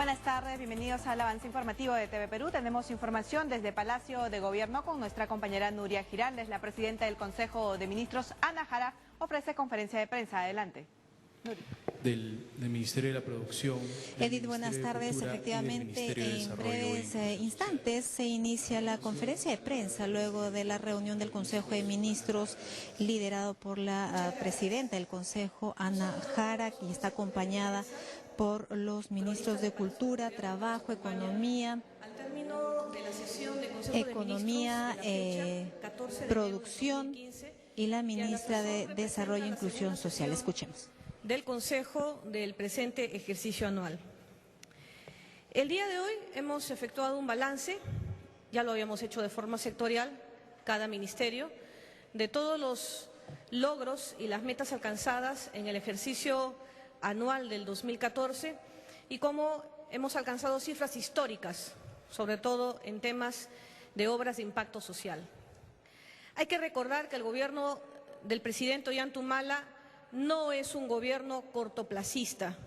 Buenas tardes, bienvenidos al avance informativo de TV Perú. Tenemos información desde Palacio de Gobierno con nuestra compañera Nuria Giraldes. La presidenta del Consejo de Ministros, Ana Jara, ofrece conferencia de prensa. Adelante. Del Ministerio de la Producción. Edith, buenas tardes. Efectivamente, en breves instantes se inicia la conferencia de prensa luego de la reunión del Consejo de Ministros liderado por la presidenta del Consejo, Ana Jara, y está acompañada por los ministros de Cultura, Trabajo, Economía, Producción y la ministra de Desarrollo e Inclusión Social. Escuchemos. Del Consejo del presente ejercicio anual. El día de hoy hemos efectuado un balance, ya lo habíamos hecho de forma sectorial, cada ministerio, de todos los logros y las metas alcanzadas en el ejercicio anual del 2014 y cómo hemos alcanzado cifras históricas, sobre todo en temas de obras de impacto social. Hay que recordar que el gobierno del presidente Ollanta Humala no es un gobierno cortoplacista.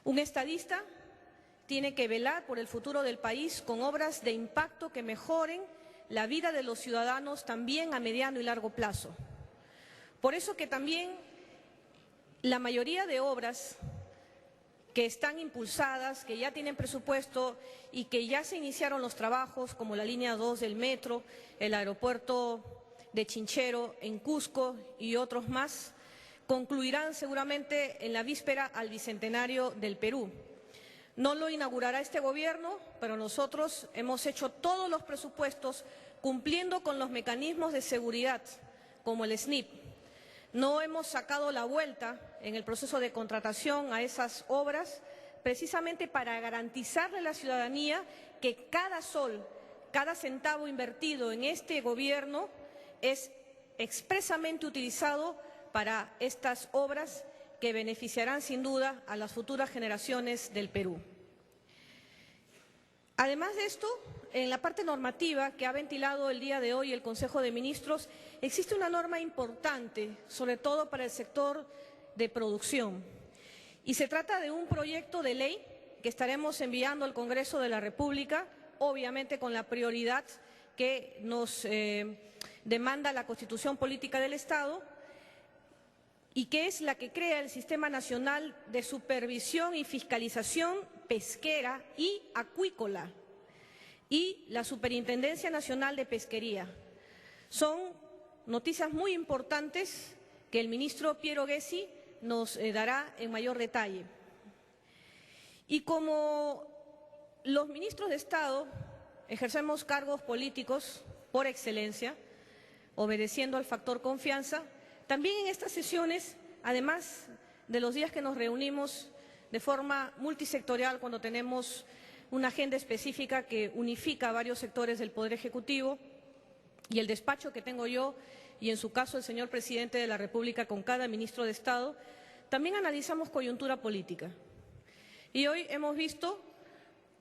Un estadista tiene que velar por el futuro del país con obras de impacto que mejoren la vida de los ciudadanos también a mediano y largo plazo. Por eso que también la mayoría de obras que están impulsadas, que ya tienen presupuesto y que ya se iniciaron los trabajos, como la línea 2 del metro, el aeropuerto de Chinchero en Cusco y otros más, concluirán seguramente en la víspera al Bicentenario del Perú. No lo inaugurará este gobierno, pero nosotros hemos hecho todos los presupuestos cumpliendo con los mecanismos de seguridad, como el SNIP. No hemos sacado la vuelta en el proceso de contratación a esas obras, precisamente para garantizarle a la ciudadanía que cada sol, cada centavo invertido en este gobierno es expresamente utilizado para estas obras que beneficiarán sin duda a las futuras generaciones del Perú. Además de esto, en la parte normativa que ha ventilado el día de hoy el Consejo de Ministros, existe una norma importante, sobre todo para el sector de producción. Y se trata de un proyecto de ley que estaremos enviando al Congreso de la República, obviamente con la prioridad que nos demanda la Constitución Política del Estado, y que es la que crea el Sistema Nacional de Supervisión y Fiscalización Pesquera y Acuícola y la Superintendencia Nacional de Pesquería. Son noticias muy importantes que el ministro Piero Gessi nos dará en mayor detalle. Y como los ministros de Estado ejercemos cargos políticos por excelencia, obedeciendo al factor confianza, también en estas sesiones, además de los días que nos reunimos de forma multisectorial cuando tenemos una agenda específica que unifica a varios sectores del Poder Ejecutivo y el despacho que tengo yo y en su caso el señor Presidente de la República con cada ministro de Estado, también analizamos coyuntura política. Y hoy hemos visto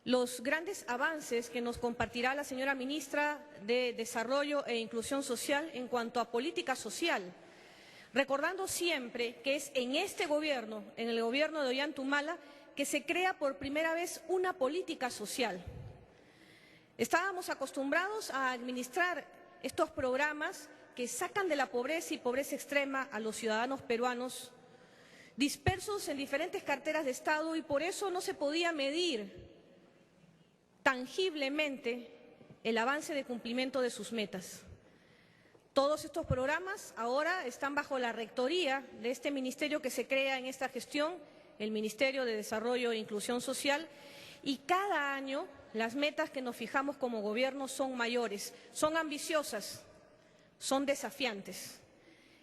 los grandes avances que nos compartirá la señora Ministra de Desarrollo e Inclusión Social en cuanto a política social, recordando siempre que es en este gobierno, en el gobierno de Ollanta Humala, que se crea por primera vez una política social. Estábamos acostumbrados a administrar estos programas que sacan de la pobreza y pobreza extrema a los ciudadanos peruanos, dispersos en diferentes carteras de Estado, y por eso no se podía medir tangiblemente el avance de cumplimiento de sus metas. Todos estos programas ahora están bajo la rectoría de este ministerio que se crea en esta gestión, el Ministerio de Desarrollo e Inclusión Social, y cada año las metas que nos fijamos como gobierno son mayores, son ambiciosas, son desafiantes.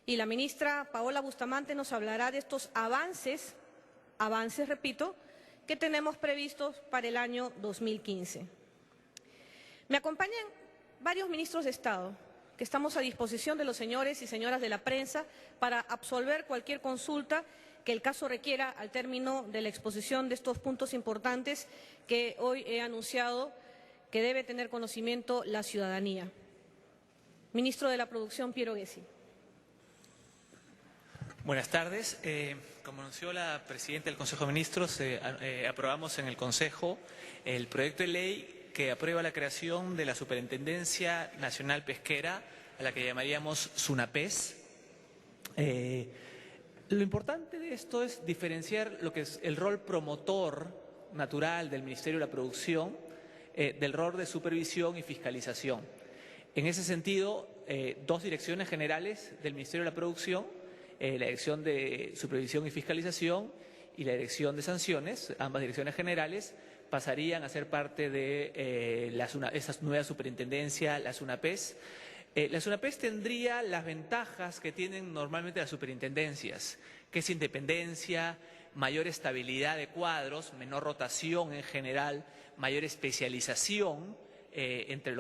Y la ministra Paola Bustamante nos hablará de estos avances, repito, que tenemos previstos para el año 2015. Me acompañan varios ministros de Estado, que estamos a disposición de los señores y señoras de la prensa para absolver cualquier consulta que el caso requiera al término de la exposición de estos puntos importantes que hoy he anunciado que debe tener conocimiento la ciudadanía. Ministro de la Producción, Piero Gessi. Buenas tardes. Como anunció la Presidenta del Consejo de Ministros, aprobamos en el Consejo el proyecto de ley que aprueba la creación de la Superintendencia Nacional Pesquera, a la que llamaríamos SUNAPES. Lo importante de esto es diferenciar lo que es el rol promotor natural del Ministerio de la Producción del rol de supervisión y fiscalización. En ese sentido, dos direcciones generales del Ministerio de la Producción, la Dirección de Supervisión y Fiscalización y la Dirección de Sanciones, ambas direcciones generales, pasarían a ser parte de esa nueva superintendencia, la SUNAPES. La SUNAPES tendría las ventajas que tienen normalmente las superintendencias, que es independencia, mayor estabilidad de cuadros, menor rotación en general, mayor especialización en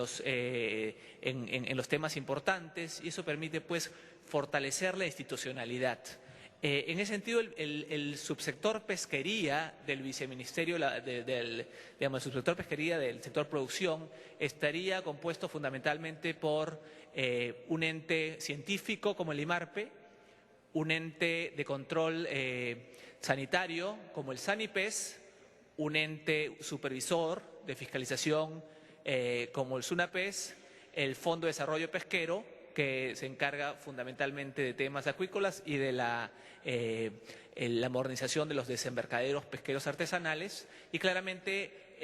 los temas importantes, y eso permite pues fortalecer la institucionalidad. En ese sentido, el subsector pesquería del viceministerio, el subsector pesquería del sector producción, estaría compuesto fundamentalmente por un ente científico como el IMARPE, un ente de control sanitario como el SANIPES, un ente supervisor de fiscalización como el SUNAPES, el Fondo de Desarrollo Pesquero, que se encarga fundamentalmente de temas acuícolas y de la modernización de los desembarcaderos pesqueros artesanales, y claramente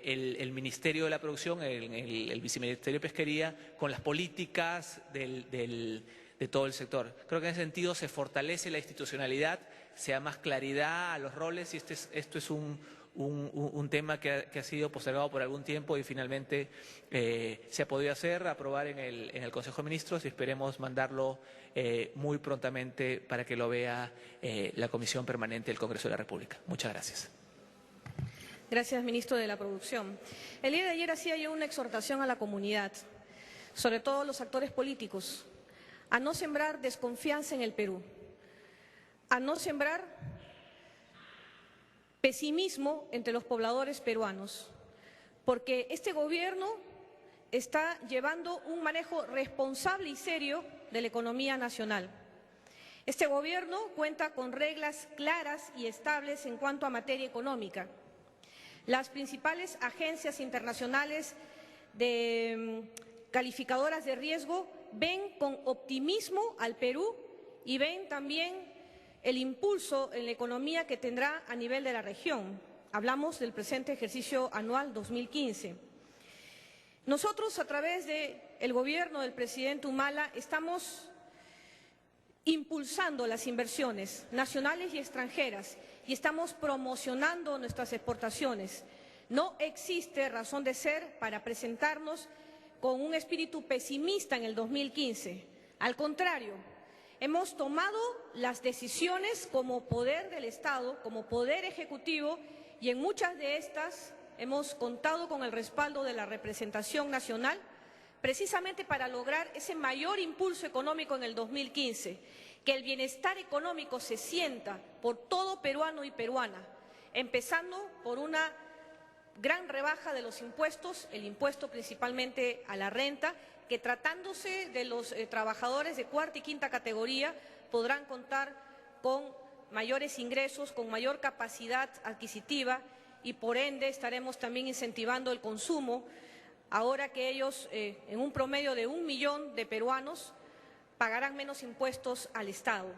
el Ministerio de la Producción, el Viceministerio de Pesquería, con las políticas de todo el sector. Creo que en ese sentido se fortalece la institucionalidad, se da más claridad a los roles, y esto es un tema que ha sido postergado por algún tiempo y finalmente se ha podido aprobar en el Consejo de Ministros, y esperemos mandarlo muy prontamente para que lo vea la Comisión Permanente del Congreso de la República. Muchas gracias. Gracias, ministro de la Producción. El día de ayer hacía yo una exhortación a la comunidad, sobre todo a los actores políticos, a no sembrar desconfianza en el Perú, a no sembrar pesimismo entre los pobladores peruanos, porque este gobierno está llevando un manejo responsable y serio de la economía nacional. Este gobierno cuenta con reglas claras y estables en cuanto a materia económica. Las principales agencias internacionales calificadoras de riesgo ven con optimismo al Perú y ven también el impulso en la economía que tendrá a nivel de la región. Hablamos del presente ejercicio anual 2015. Nosotros, a través del gobierno del presidente Humala, estamos impulsando las inversiones nacionales y extranjeras y estamos promocionando nuestras exportaciones. No existe razón de ser para presentarnos con un espíritu pesimista en el 2015. Al contrario, hemos tomado las decisiones como poder del Estado, como poder ejecutivo, y en muchas de estas hemos contado con el respaldo de la representación nacional, precisamente para lograr ese mayor impulso económico en el 2015, que el bienestar económico se sienta por todo peruano y peruana, empezando por una gran rebaja de los impuestos, el impuesto principalmente a la renta, que tratándose de los trabajadores de cuarta y quinta categoría podrán contar con mayores ingresos, con mayor capacidad adquisitiva, y por ende estaremos también incentivando el consumo, ahora que ellos, en un promedio de 1 millón de peruanos, pagarán menos impuestos al Estado.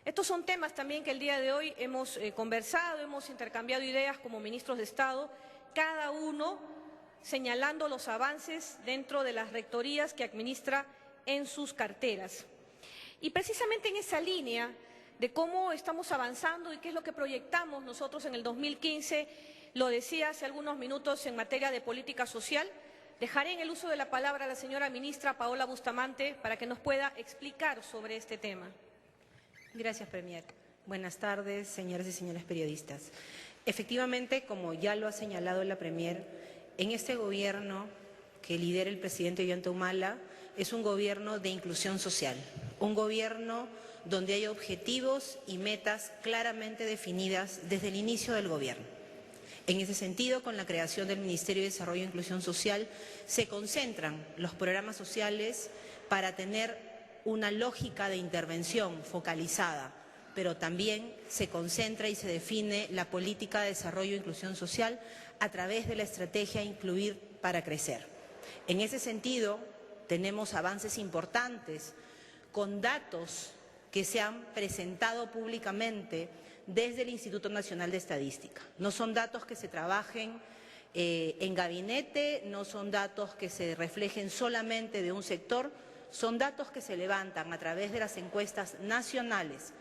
Estos son temas también que el día de hoy hemos conversado, hemos intercambiado ideas como ministros de Estado, cada uno señalando los avances dentro de las rectorías que administra en sus carteras. Y precisamente en esa línea de cómo estamos avanzando y qué es lo que proyectamos nosotros en el 2015, lo decía hace algunos minutos en materia de política social, dejaré en el uso de la palabra a la señora ministra Paola Bustamante para que nos pueda explicar sobre este tema. Gracias, Premier. Buenas tardes, señoras y señores periodistas. Efectivamente, como ya lo ha señalado la Premier, en este gobierno que lidera el presidente Ollanta Humala es un gobierno de inclusión social, un gobierno donde hay objetivos y metas claramente definidas desde el inicio del gobierno. En ese sentido, con la creación del Ministerio de Desarrollo e Inclusión Social, se concentran los programas sociales para tener una lógica de intervención focalizada, pero también se concentra y se define la política de desarrollo e inclusión social a través de la estrategia Incluir para Crecer. En ese sentido, tenemos avances importantes con datos que se han presentado públicamente desde el Instituto Nacional de Estadística. No son datos que se trabajen en gabinete, no son datos que se reflejen solamente de un sector, son datos que se levantan a través de las encuestas nacionales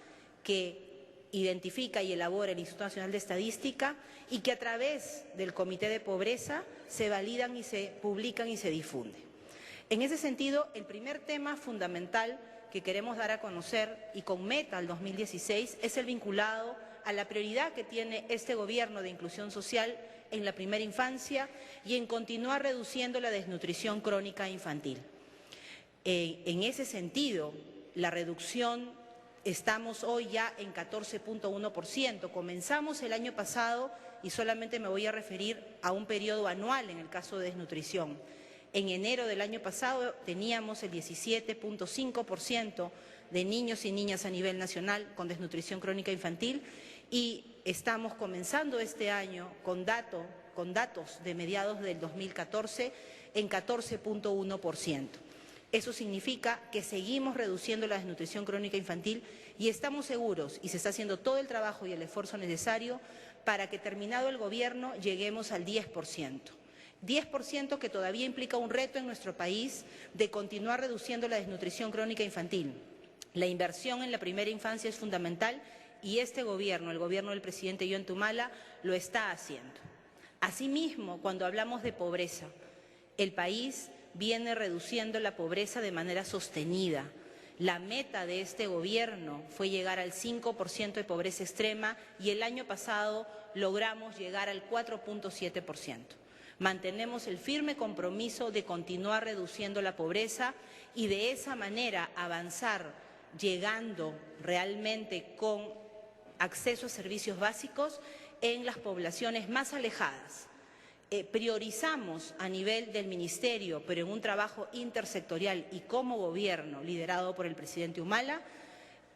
que identifica y elabora el Instituto Nacional de Estadística y que a través del Comité de Pobreza se validan y se publican y se difunden. En ese sentido, el primer tema fundamental que queremos dar a conocer y con meta al 2016 es el vinculado a la prioridad que tiene este Gobierno de inclusión social en la primera infancia y en continuar reduciendo la desnutrición crónica infantil. En ese sentido, la reducción, estamos hoy ya en 14.1%. Comenzamos el año pasado y solamente me voy a referir a un periodo anual en el caso de desnutrición. En enero del año pasado teníamos el 17.5% de niños y niñas a nivel nacional con desnutrición crónica infantil y estamos comenzando este año con datos de mediados del 2014 en 14.1%. Eso significa que seguimos reduciendo la desnutrición crónica infantil y estamos seguros, y se está haciendo todo el trabajo y el esfuerzo necesario para que terminado el Gobierno lleguemos al 10%. 10% que todavía implica un reto en nuestro país de continuar reduciendo la desnutrición crónica infantil. La inversión en la primera infancia es fundamental y este Gobierno, el Gobierno del presidente Ollanta Humala, lo está haciendo. Asimismo, cuando hablamos de pobreza, el país viene reduciendo la pobreza de manera sostenida. La meta de este Gobierno fue llegar al 5% de pobreza extrema y el año pasado logramos llegar al 4.7%. Mantenemos el firme compromiso de continuar reduciendo la pobreza y de esa manera avanzar llegando realmente con acceso a servicios básicos en las poblaciones más alejadas. Priorizamos a nivel del Ministerio, pero en un trabajo intersectorial y como Gobierno liderado por el presidente Humala,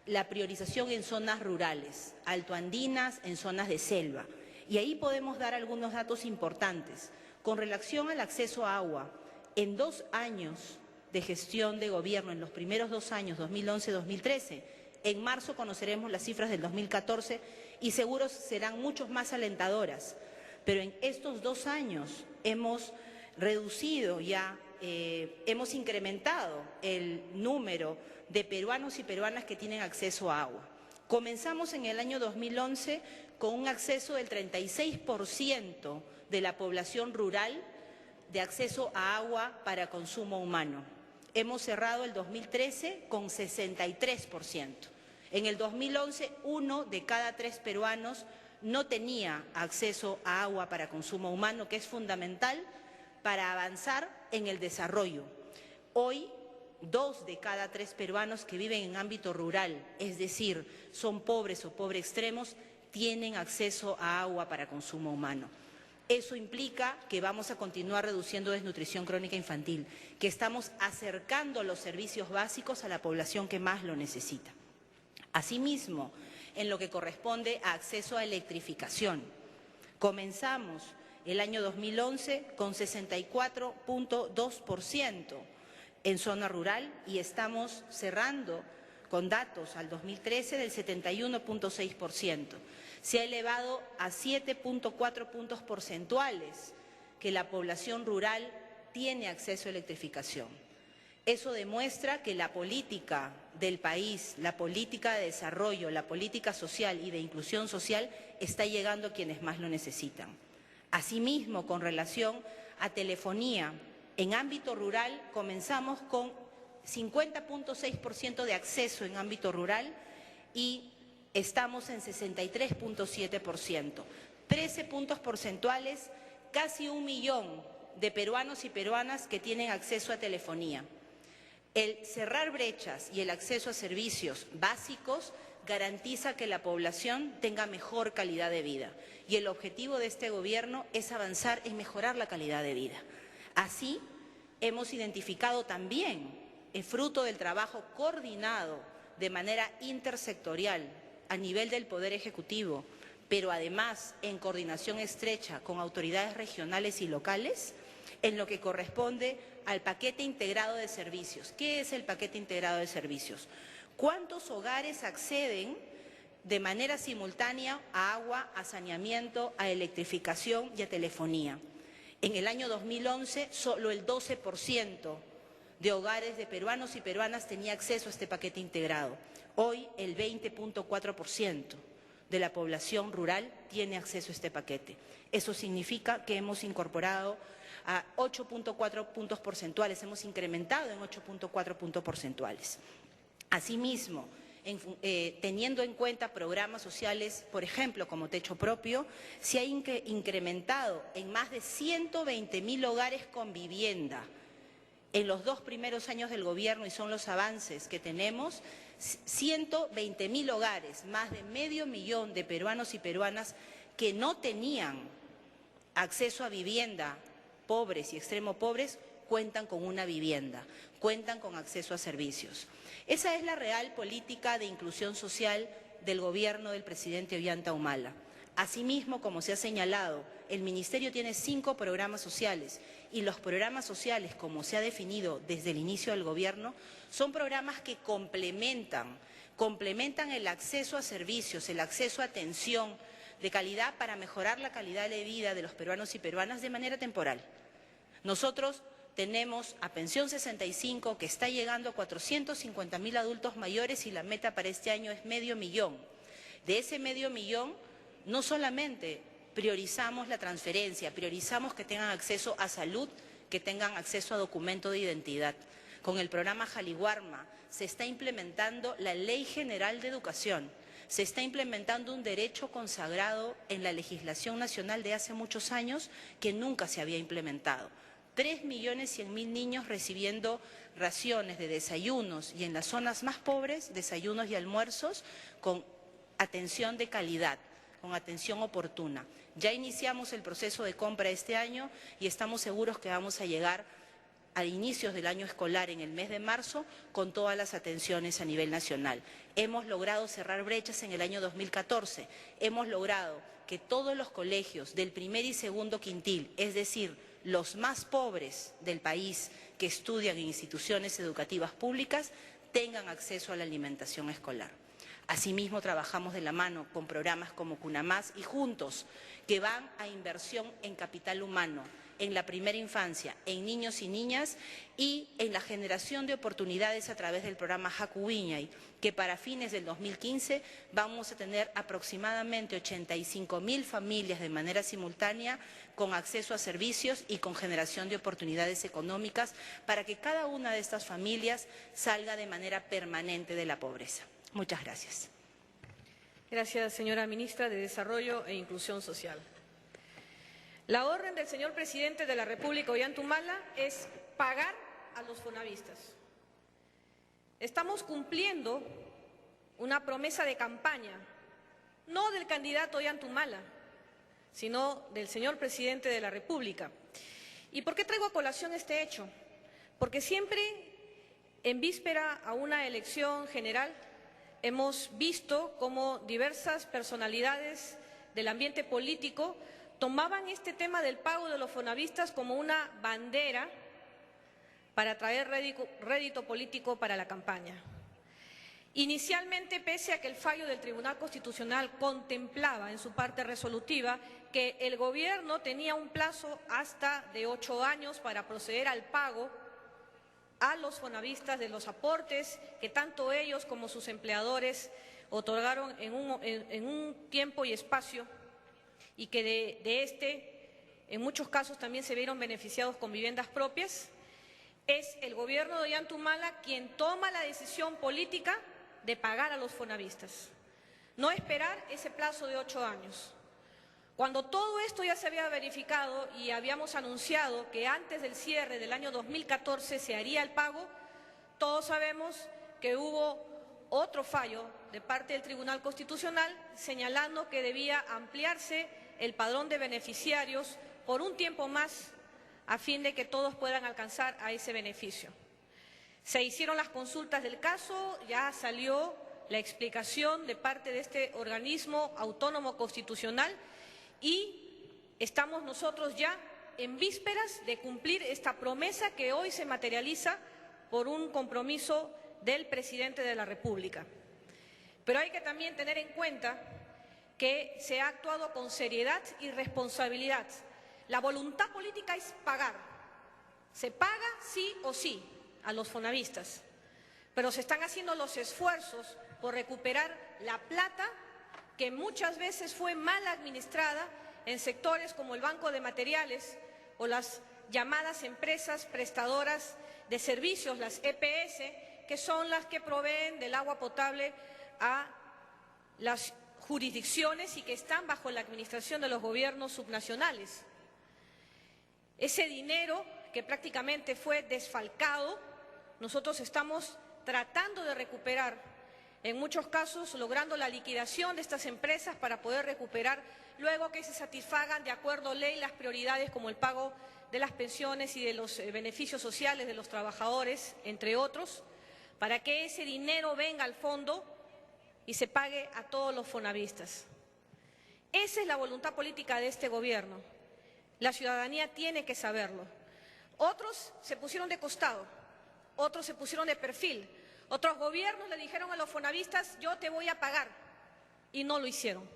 la priorización en zonas rurales, altoandinas, en zonas de selva. Y ahí podemos dar algunos datos importantes. Con relación al acceso a agua, en 2 años de gestión de Gobierno, en los primeros 2 años, 2011-2013, en marzo conoceremos las cifras del 2014 y seguro serán mucho más alentadoras. Pero en estos 2 años hemos reducido ya, hemos incrementado el número de peruanos y peruanas que tienen acceso a agua. Comenzamos en el año 2011 con un acceso del 36% de la población rural de acceso a agua para consumo humano. Hemos cerrado el 2013 con 63%. En el 2011, 1 de cada 3 peruanos no tenía acceso a agua para consumo humano, que es fundamental para avanzar en el desarrollo. Hoy, 2 de cada 3 peruanos que viven en ámbito rural, es decir, son pobres o pobres extremos, tienen acceso a agua para consumo humano. Eso implica que vamos a continuar reduciendo desnutrición crónica infantil, que estamos acercando los servicios básicos a la población que más lo necesita. Asimismo, en lo que corresponde a acceso a electrificación, comenzamos el año 2011 con 64.2% en zona rural y estamos cerrando con datos al 2013 del 71.6%. Se ha elevado a 7.4 puntos porcentuales que la población rural tiene acceso a electrificación. Eso demuestra que la política del país, la política de desarrollo, la política social y de inclusión social está llegando a quienes más lo necesitan. Asimismo, con relación a telefonía, en ámbito rural comenzamos con 50.6% de acceso en ámbito rural y estamos en 63.7%. 13 puntos porcentuales, casi 1 millón de peruanos y peruanas que tienen acceso a telefonía. El cerrar brechas y el acceso a servicios básicos garantiza que la población tenga mejor calidad de vida. Y el objetivo de este Gobierno es avanzar en mejorar la calidad de vida. Así, hemos identificado también fruto del trabajo coordinado de manera intersectorial a nivel del Poder Ejecutivo, pero además en coordinación estrecha con autoridades regionales y locales, en lo que corresponde al paquete integrado de servicios. ¿Qué es el paquete integrado de servicios? ¿Cuántos hogares acceden de manera simultánea a agua, a saneamiento, a electrificación y a telefonía? En el año 2011, solo el 12% de hogares de peruanos y peruanas tenía acceso a este paquete integrado. Hoy, el 20.4% de la población rural tiene acceso a este paquete. Eso significa que hemos incorporado a 8.4 puntos porcentuales, hemos incrementado en 8.4 puntos porcentuales. Asimismo, teniendo en cuenta programas sociales, por ejemplo, como Techo Propio, se ha incrementado en más de 120.000 hogares con vivienda. En los 2 primeros años del gobierno, y son los avances que tenemos, 120.000 hogares, más de 500.000 de peruanos y peruanas que no tenían acceso a vivienda, pobres y extremo pobres, cuentan con una vivienda, cuentan con acceso a servicios. Esa es la real política de inclusión social del gobierno del presidente Ollanta Humala. Asimismo, como se ha señalado, el Ministerio tiene 5 programas sociales y los programas sociales, como se ha definido desde el inicio del gobierno, son programas que complementan el acceso a servicios, el acceso a atención de calidad para mejorar la calidad de vida de los peruanos y peruanas de manera temporal. Nosotros tenemos a Pensión 65, que está llegando a 450.000 adultos mayores y la meta para este año es 500.000. De ese 500.000, no solamente priorizamos la transferencia, priorizamos que tengan acceso a salud, que tengan acceso a documento de identidad. Con el programa Jaliwarma se está implementando la Ley General de Educación, se está implementando un derecho consagrado en la legislación nacional de hace muchos años que nunca se había implementado. 3.100.000 niños recibiendo raciones de desayunos y en las zonas más pobres, desayunos y almuerzos con atención de calidad, con atención oportuna. Ya iniciamos el proceso de compra este año y estamos seguros que vamos a llegar a inicios del año escolar, en el mes de marzo, con todas las atenciones a nivel nacional. Hemos logrado cerrar brechas en el año 2014, hemos logrado que todos los colegios del primer y segundo quintil, es decir, los más pobres del país que estudian en instituciones educativas públicas, tengan acceso a la alimentación escolar. Asimismo, trabajamos de la mano con programas como Cunamás y Juntos, que van a inversión en capital humano, en la primera infancia, en niños y niñas y en la generación de oportunidades a través del programa Jacuwiñay, que para fines del 2015 vamos a tener aproximadamente 85.000 familias de manera simultánea con acceso a servicios y con generación de oportunidades económicas para que cada una de estas familias salga de manera permanente de la pobreza. Muchas gracias. Gracias, señora ministra de Desarrollo e Inclusión Social. La orden del señor presidente de la República, Ollanta Humala, es pagar a los fonavistas. Estamos cumpliendo una promesa de campaña, no del candidato Ollanta Humala, sino del señor presidente de la República. ¿Y por qué traigo a colación este hecho? Porque siempre, en víspera a una elección general, hemos visto cómo diversas personalidades del ambiente político tomaban este tema del pago de los fonavistas como una bandera para traer rédito político para la campaña. Inicialmente, pese a que el fallo del Tribunal Constitucional contemplaba en su parte resolutiva que el gobierno tenía un plazo hasta de 8 años para proceder al pago a los fonavistas de los aportes que tanto ellos como sus empleadores otorgaron en un tiempo y espacio, y que en muchos casos también se vieron beneficiados con viviendas propias, es el gobierno de Ollanta Humala quien toma la decisión política de pagar a los fonavistas, no esperar ese plazo de 8 años. Cuando todo esto ya se había verificado y habíamos anunciado que antes del cierre del año 2014 se haría el pago, todos sabemos que hubo otro fallo de parte del Tribunal Constitucional señalando que debía ampliarse el padrón de beneficiarios por un tiempo más a fin de que todos puedan alcanzar a ese beneficio. Se hicieron las consultas del caso, ya salió la explicación de parte de este organismo autónomo constitucional y estamos nosotros ya en vísperas de cumplir esta promesa que hoy se materializa por un compromiso del presidente de la República. Pero hay que también tener en cuenta que se ha actuado con seriedad y responsabilidad. La voluntad política es pagar. Se paga sí o sí a los fonavistas, pero se están haciendo los esfuerzos por recuperar la plata que muchas veces fue mal administrada en sectores como el Banco de Materiales o las llamadas empresas prestadoras de servicios, las EPS, que son las que proveen del agua potable a las jurisdicciones y que están bajo la administración de los gobiernos subnacionales. Ese dinero que prácticamente fue desfalcado, nosotros estamos tratando de recuperar, en muchos casos logrando la liquidación de estas empresas para poder recuperar luego que se satisfagan de acuerdo a ley las prioridades como el pago de las pensiones y de los beneficios sociales de los trabajadores, entre otros, para que ese dinero venga al fondo y se pague a todos los fonavistas. Esa es la voluntad política de este gobierno. La ciudadanía tiene que saberlo. Otros se pusieron de costado, otros se pusieron de perfil, otros gobiernos le dijeron a los fonavistas, yo te voy a pagar, y no lo hicieron.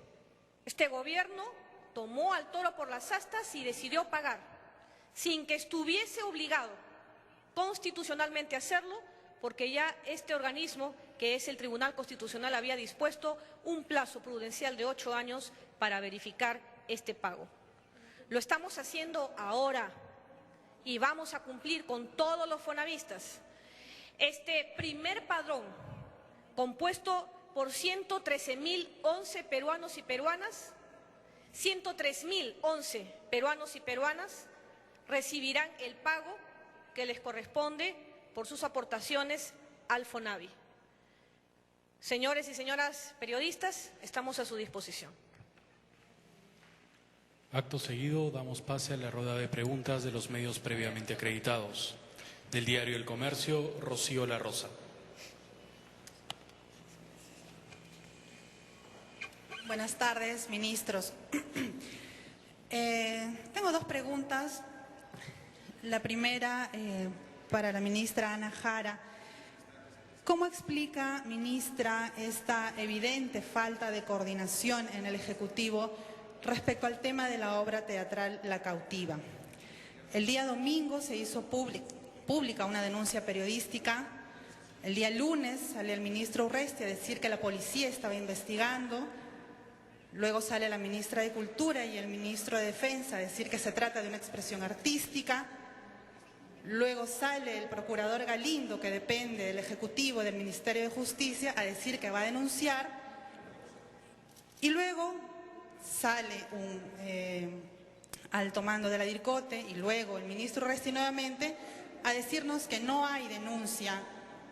Este gobierno tomó al toro por las astas y decidió pagar, sin que estuviese obligado constitucionalmente a hacerlo, porque ya este organismo, que es el Tribunal Constitucional, había dispuesto un plazo prudencial de 8 años para verificar este pago. Lo estamos haciendo ahora y vamos a cumplir con todos los fonavistas. Este primer padrón, compuesto por 113.011 peruanos y peruanas, 103.011 peruanos y peruanas recibirán el pago que les corresponde por sus aportaciones al FONAVI. Señores y señoras periodistas, estamos a su disposición. Acto seguido, damos pase a la rueda de preguntas de los medios previamente acreditados. Del diario El Comercio, Rocío La Rosa. Buenas tardes, ministros. Tengo dos preguntas. La primera para la ministra Ana Jara. ¿Cómo explica, ministra, esta evidente falta de coordinación en el Ejecutivo respecto al tema de la obra teatral La Cautiva? El día domingo se hizo pública una denuncia periodística. El día lunes sale el ministro Urresti a decir que la policía estaba investigando. Luego sale la ministra de Cultura y el ministro de Defensa a decir que se trata de una expresión artística. Luego sale el procurador Galindo, que depende del Ejecutivo del Ministerio de Justicia, a decir que va a denunciar. Y luego sale un alto mando de la DIRCOTE y luego el ministro Urresti nuevamente a decirnos que no hay denuncia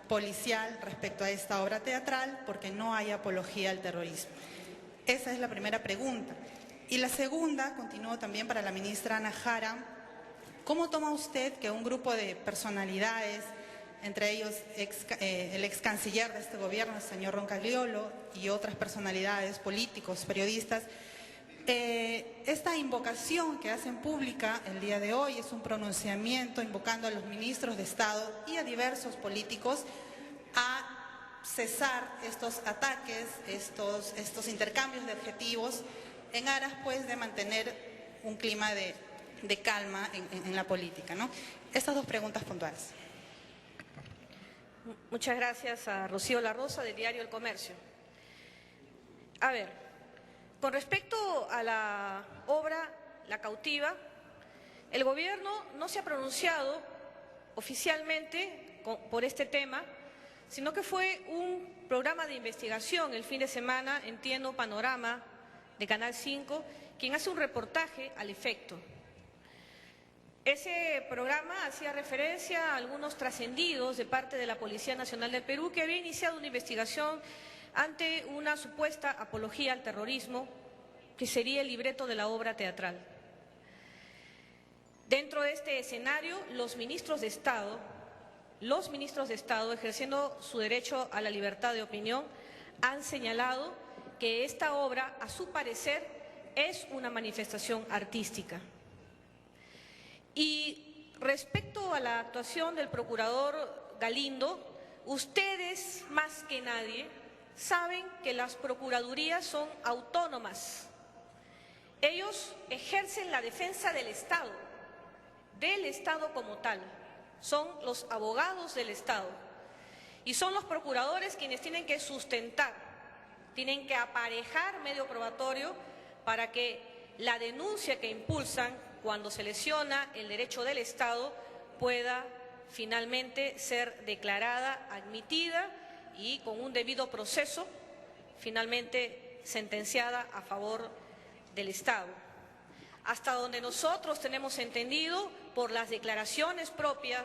policial respecto a esta obra teatral porque no hay apología al terrorismo. Esa es la primera pregunta. Y la segunda, continúo también para la ministra Ana Jara. ¿Cómo toma usted que un grupo de personalidades, entre ellos el ex canciller de este gobierno, el señor Roncagliolo, y otras personalidades, políticos, periodistas, esta invocación que hacen pública el día de hoy es un pronunciamiento invocando a los ministros de Estado y a diversos políticos a cesar estos ataques, estos intercambios de objetivos en aras pues de mantener un clima de calma en la política, ¿no? Estas dos preguntas puntuales. Muchas gracias a Rocío La Rosa del diario El Comercio. A ver, con respecto a la obra La Cautiva, el gobierno no se ha pronunciado oficialmente por este tema, sino que fue un programa de investigación el fin de semana, entiendo, Panorama de Canal 5, quien hace un reportaje al efecto. Ese programa hacía referencia a algunos trascendidos de parte de la Policía Nacional del Perú que había iniciado una investigación ante una supuesta apología al terrorismo que sería el libreto de la obra teatral. Dentro de este escenario, los ministros de Estado los ministros de Estado, ejerciendo su derecho a la libertad de opinión, han señalado que esta obra, a su parecer, es una manifestación artística. Y respecto a la actuación del procurador Galindo, ustedes, más que nadie, saben que las procuradurías son autónomas. Ellos ejercen la defensa del Estado como tal. Son los abogados del Estado. Y son los procuradores quienes tienen que sustentar, tienen que aparejar medio probatorio para que la denuncia que impulsan cuando se lesiona el derecho del Estado pueda finalmente ser declarada, admitida y con un debido proceso finalmente sentenciada a favor del Estado. Hasta donde nosotros tenemos entendido, por las declaraciones propias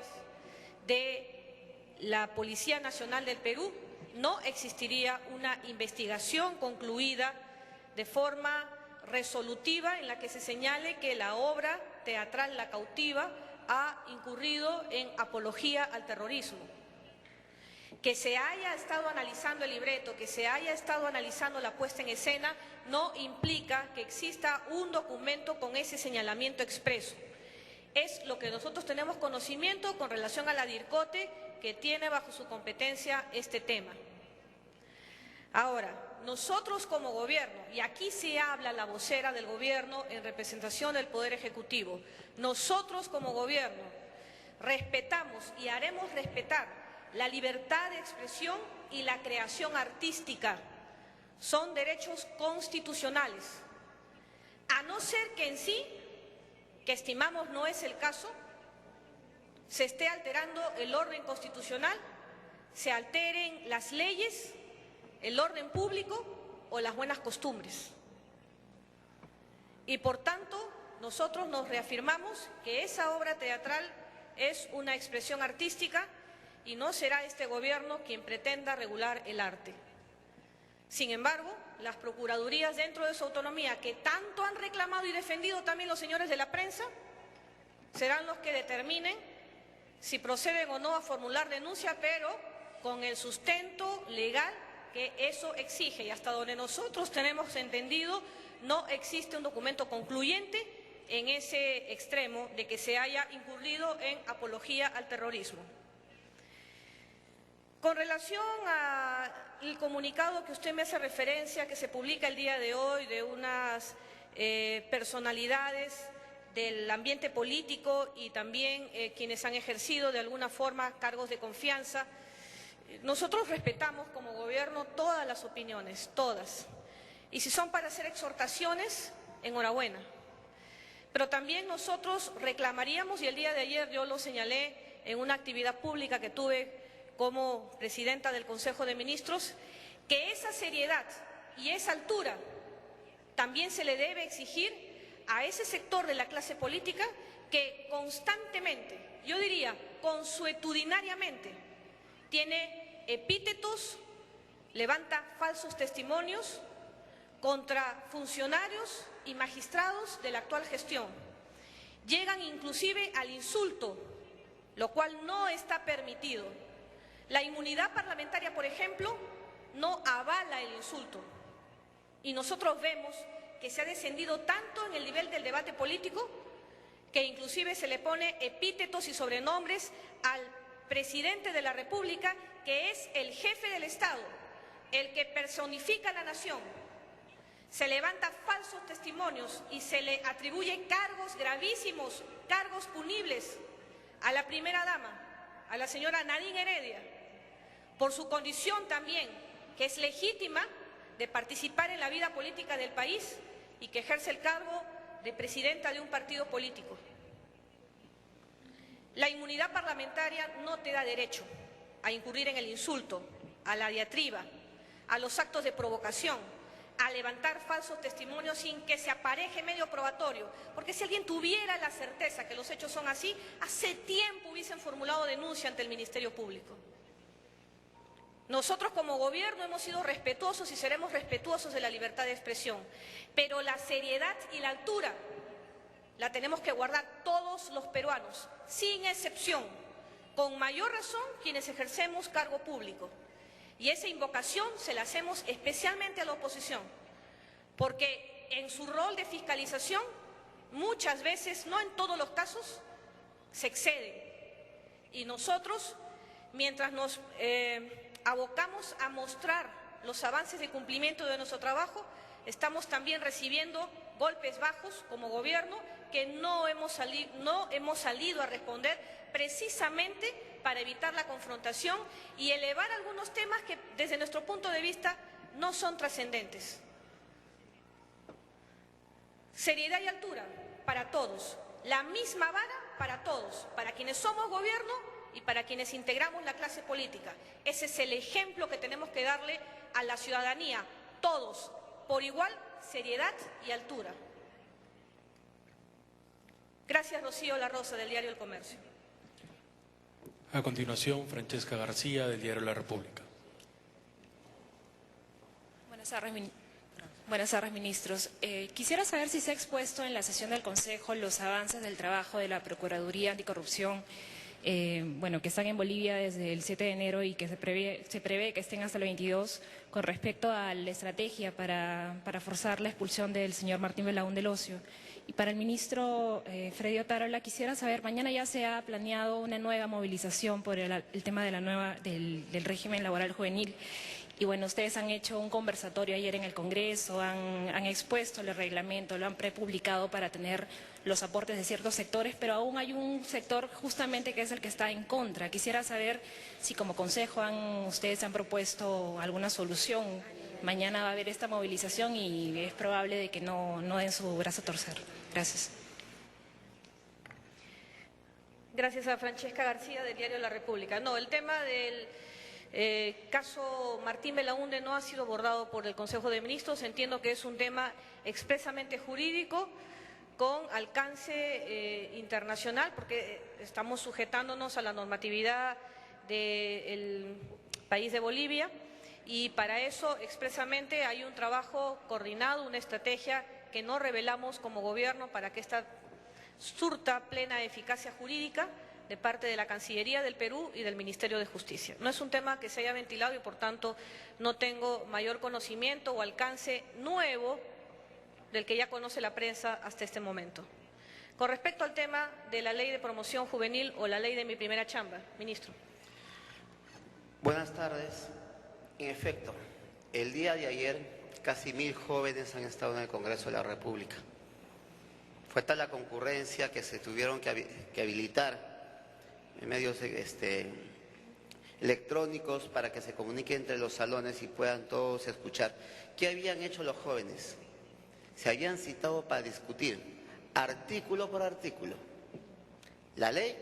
de la Policía Nacional del Perú, no existiría una investigación concluida de forma resolutiva en la que se señale que la obra teatral La Cautiva ha incurrido en apología al terrorismo. Que se haya estado analizando el libreto, que se haya estado analizando la puesta en escena, no implica que exista un documento con ese señalamiento expreso. Es lo que nosotros tenemos conocimiento con relación a la DIRCOTE, que tiene bajo su competencia este tema. Ahora, nosotros como gobierno, y aquí se habla la vocera del gobierno en representación del Poder Ejecutivo, nosotros como gobierno respetamos y haremos respetar la libertad de expresión y la creación artística. Son derechos constitucionales. A no ser que en sí, que estimamos no es el caso, se esté alterando el orden constitucional, se alteren las leyes, el orden público o las buenas costumbres. Y por tanto, nosotros nos reafirmamos que esa obra teatral es una expresión artística y no será este gobierno quien pretenda regular el arte. Sin embargo, las procuradurías dentro de su autonomía, que tanto han reclamado y defendido también los señores de la prensa, serán los que determinen si proceden o no a formular denuncia, pero con el sustento legal que eso exige. Y hasta donde nosotros tenemos entendido, no existe un documento concluyente en ese extremo de que se haya incurrido en apología al terrorismo. Con relación al comunicado que usted me hace referencia, que se publica el día de hoy de unas personalidades del ambiente político y también quienes han ejercido de alguna forma cargos de confianza, nosotros respetamos como gobierno todas las opiniones, todas. Y si son para hacer exhortaciones, enhorabuena. Pero también nosotros reclamaríamos, y el día de ayer yo lo señalé en una actividad pública que tuve como presidenta del Consejo de Ministros, que esa seriedad y esa altura también se le debe exigir a ese sector de la clase política que constantemente, yo diría consuetudinariamente, tiene epítetos, levanta falsos testimonios contra funcionarios y magistrados de la actual gestión. Llegan inclusive al insulto, lo cual no está permitido. La inmunidad parlamentaria, por ejemplo, no avala el insulto. Y nosotros vemos que se ha descendido tanto en el nivel del debate político que inclusive se le pone epítetos y sobrenombres al presidente de la República, que es el jefe del Estado, el que personifica a la nación. Se levanta falsos testimonios y se le atribuyen cargos gravísimos, cargos punibles a la primera dama, a la señora Nadine Heredia, por su condición también, que es legítima de participar en la vida política del país y que ejerce el cargo de presidenta de un partido político. La inmunidad parlamentaria no te da derecho a incurrir en el insulto, a la diatriba, a los actos de provocación, a levantar falsos testimonios sin que se apareje medio probatorio, porque si alguien tuviera la certeza que los hechos son así, hace tiempo hubiesen formulado denuncia ante el Ministerio Público. Nosotros como gobierno hemos sido respetuosos y seremos respetuosos de la libertad de expresión, pero la seriedad y la altura la tenemos que guardar todos los peruanos, sin excepción. con mayor razón quienes ejercemos cargo público. Y esa invocación se la hacemos especialmente a la oposición, porque en su rol de fiscalización muchas veces, no en todos los casos, se exceden. Y nosotros, mientras nos abocamos a mostrar los avances de cumplimiento de nuestro trabajo, estamos también recibiendo golpes bajos como gobierno que no hemos salido a responder precisamente para evitar la confrontación y elevar algunos temas que desde nuestro punto de vista no son trascendentes. Seriedad y altura para todos, la misma vara para todos, para quienes somos gobierno y para quienes integramos la clase política. Ese es el ejemplo que tenemos que darle a la ciudadanía, todos, por igual, seriedad y altura. Gracias, Rocío La Rosa, del diario El Comercio. A continuación, Francesca García, del diario La República. Buenas tardes, ministros. Quisiera saber si se ha expuesto en la sesión del Consejo los avances del trabajo de la Procuraduría Anticorrupción, que están en Bolivia desde el 7 de enero y que se prevé que estén hasta el 22, con respecto a la estrategia para forzar la expulsión del señor Martín Belaúnde Locio. Y para el ministro Freddy Otárola, quisiera saber, mañana ya se ha planeado una nueva movilización por el tema de del régimen laboral juvenil. Y bueno, ustedes han hecho un conversatorio ayer en el Congreso, han expuesto el reglamento, lo han prepublicado para tener los aportes de ciertos sectores, pero aún hay un sector justamente que es el que está en contra. Quisiera saber si como Consejo ustedes han propuesto alguna solución. Mañana va a haber esta movilización y es probable de que no den su brazo a torcer. Gracias. Gracias a Francesca García, del diario La República. No, el tema del caso Martín Belaúnde no ha sido abordado por el Consejo de Ministros. Entiendo que es un tema expresamente jurídico con alcance internacional, porque estamos sujetándonos a la normatividad del país de Bolivia, y para eso expresamente hay un trabajo coordinado, una estrategia que no revelamos como gobierno para que esta surta plena eficacia jurídica de parte de la Cancillería del Perú y del Ministerio de Justicia. No es un tema que se haya ventilado y por tanto no tengo mayor conocimiento o alcance nuevo del que ya conoce la prensa hasta este momento. Con respecto al tema de la ley de promoción juvenil o la ley de mi primera chamba, ministro. Buenas tardes. En efecto, el día de ayer casi 1000 jóvenes han estado en el Congreso de la República. Fue tal la concurrencia que se tuvieron que habilitar en medios electrónicos para que se comunique entre los salones y puedan todos escuchar. ¿Qué habían hecho los jóvenes? Se habían citado para discutir artículo por artículo la ley